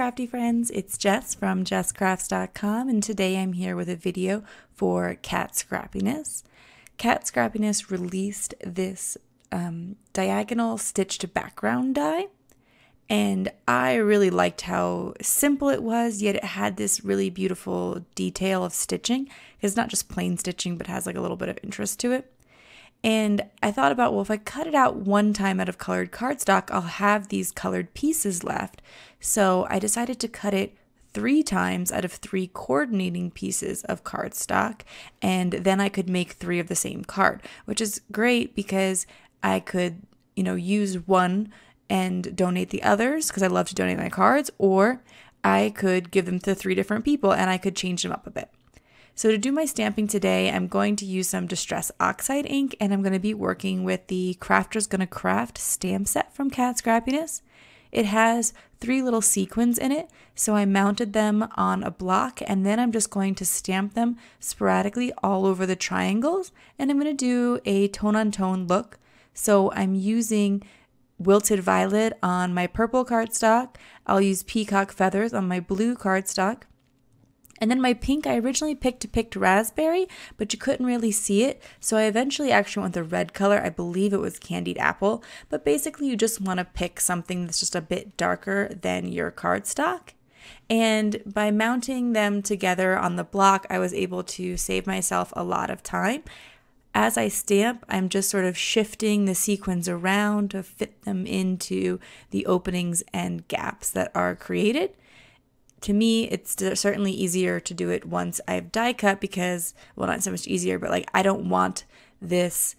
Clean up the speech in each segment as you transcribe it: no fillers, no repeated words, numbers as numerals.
crafty friends, it's Jess from jesscrafts.com, and today I'm here with a video for Cat Scrappiness. Cat Scrappiness released this diagonal stitched background die, and I really liked how simple it was, yet it had this really beautiful detail of stitching. It's not just plain stitching, but has like a little bit of interest to it. And I thought about, well, if I cut it out one time out of colored cardstock, I'll have these colored pieces left. So I decided to cut it 3 times out of 3 coordinating pieces of cardstock, and then I could make 3 of the same card, which is great because I could, use one and donate the others because I love to donate my cards, or I could give them to 3 different people and I could change them up a bit. So to do my stamping today, I'm going to use some Distress Oxide ink, and I'm going to be working with the Crafter's Gonna Craft stamp set from Cat Scrappiness. It has 3 little sequins in it, so I mounted them on a block, and then I'm just going to stamp them sporadically all over the triangles, and I'm going to do a tone-on-tone look. So I'm using Wilted Violet on my purple cardstock. I'll use Peacock Feathers on my blue cardstock. And then my pink, I originally picked raspberry, but you couldn't really see it. So I eventually actually went with the red color. I believe it was candied apple. But basically you just want to pick something that's just a bit darker than your cardstock. And by mounting them together on the block, I was able to save myself a lot of time. As I stamp, I'm just sort of shifting the sequins around to fit them into the openings and gaps that are created. To me, it's certainly easier to do it once I've die cut because, well, not so much easier, but like I don't want these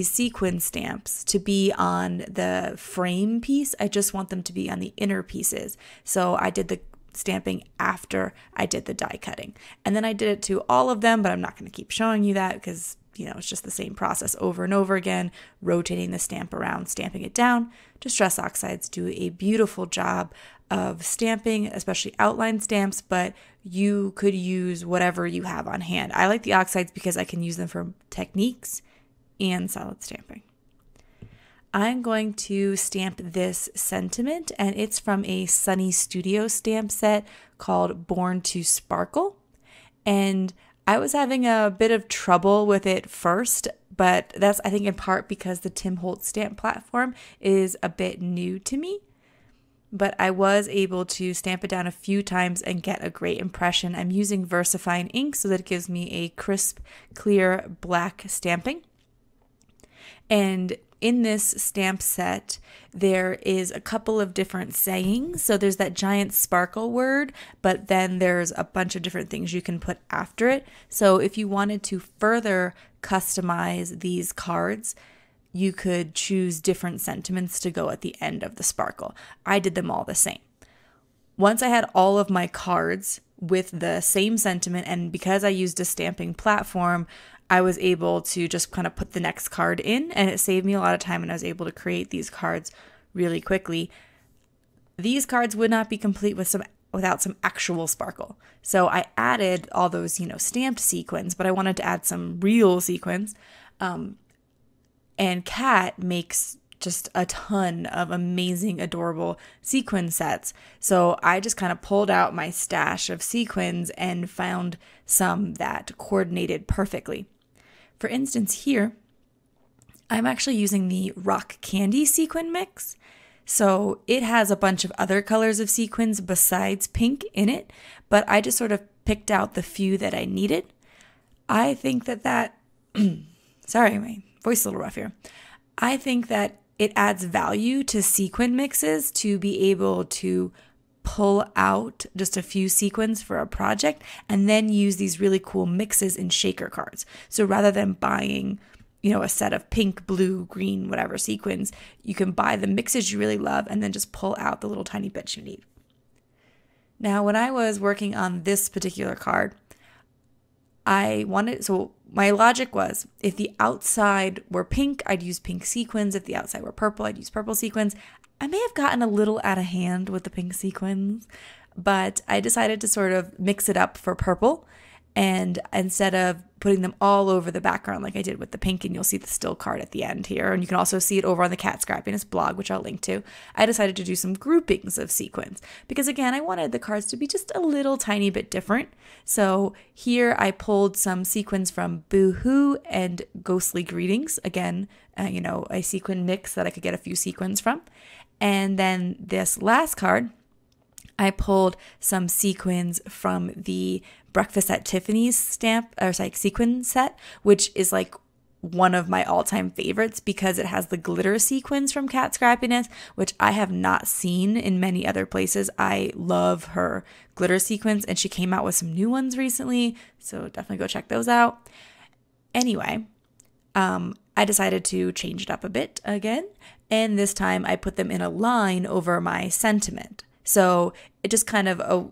sequin stamps to be on the frame piece. I just want them to be on the inner pieces. So I did the stamping after I did the die cutting. And then I did it to all of them, but I'm not going to keep showing you that because, it's just the same process over and over again, rotating the stamp around, stamping it down. Distress Oxides do a beautiful job of stamping, especially outline stamps, but you could use whatever you have on hand. I like the Oxides because I can use them for techniques and solid stamping. I'm going to stamp this sentiment, and it's from a Sunny Studio stamp set called Born to Sparkle. And I was having a bit of trouble with it first, but that's, I think, in part because the Tim Holtz stamp platform is a bit new to me. But I was able to stamp it down a few times and get a great impression. I'm using VersaFine ink so that it gives me a crisp, clear black stamping. And in this stamp set, there is a couple of different sayings. So there's that giant sparkle word, but then there's a bunch of different things you can put after it. So if you wanted to further customize these cards, you could choose different sentiments to go at the end of the sparkle. I did them all the same. Once I had all of my cards with the same sentiment, and because I used a stamping platform, I was able to just kind of put the next card in, and it saved me a lot of time, and I was able to create these cards really quickly. These cards would not be complete without some actual sparkle. So I added all those, stamped sequins, but I wanted to add some real sequins. And Cat makes just a ton of amazing, adorable sequin sets. So I just kind of pulled out my stash of sequins and found some that coordinated perfectly. For instance, here, I'm actually using the Rock Candy sequin mix. So it has a bunch of other colors of sequins besides pink in it, but I just sort of picked out the few that I needed. I think that sorry, my voice is a little rough here. I think that it adds value to sequin mixes to be able to pull out just a few sequins for a project and then use these really cool mixes in shaker cards. So rather than buying, a set of pink, blue, green, whatever sequins, you can buy the mixes you really love and then just pull out the little tiny bits you need. Now, when I was working on this particular card, so my logic was, if the outside were pink, I'd use pink sequins. If the outside were purple, I'd use purple sequins. I may have gotten a little out of hand with the pink sequins, but I decided to sort of mix it up for purple. And instead of putting them all over the background like I did with the pink, and you'll see the still card at the end here. And you can also see it over on the Cat Scrappiness blog, which I'll link to. I decided to do some groupings of sequins because, again, I wanted the cards to be just a little tiny bit different. So here I pulled some sequins from Boohoo and Ghostly Greetings. Again, you know, a sequin mix that I could get a few sequins from. And then this last card, I pulled some sequins from the Breakfast at Tiffany's sequin set, which is like one of my all-time favorites because it has the glitter sequins from Cat Scrappiness, which I have not seen in many other places. I love her glitter sequins, and she came out with some new ones recently, so definitely go check those out. Anyway, I decided to change it up a bit again, and this time I put them in a line over my sentiment. So it just kind of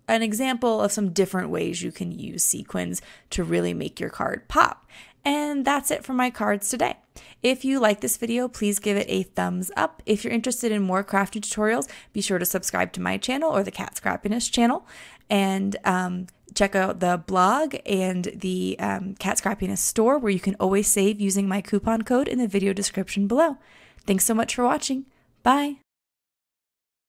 an example of some different ways you can use sequins to really make your card pop. And that's it for my cards today. If you like this video, please give it a thumbs up. If you're interested in more crafting tutorials, be sure to subscribe to my channel or the Cat Scrappiness channel, and check out the blog and the Cat Scrappiness store, where you can always save using my coupon code in the video description below. Thanks so much for watching. Bye.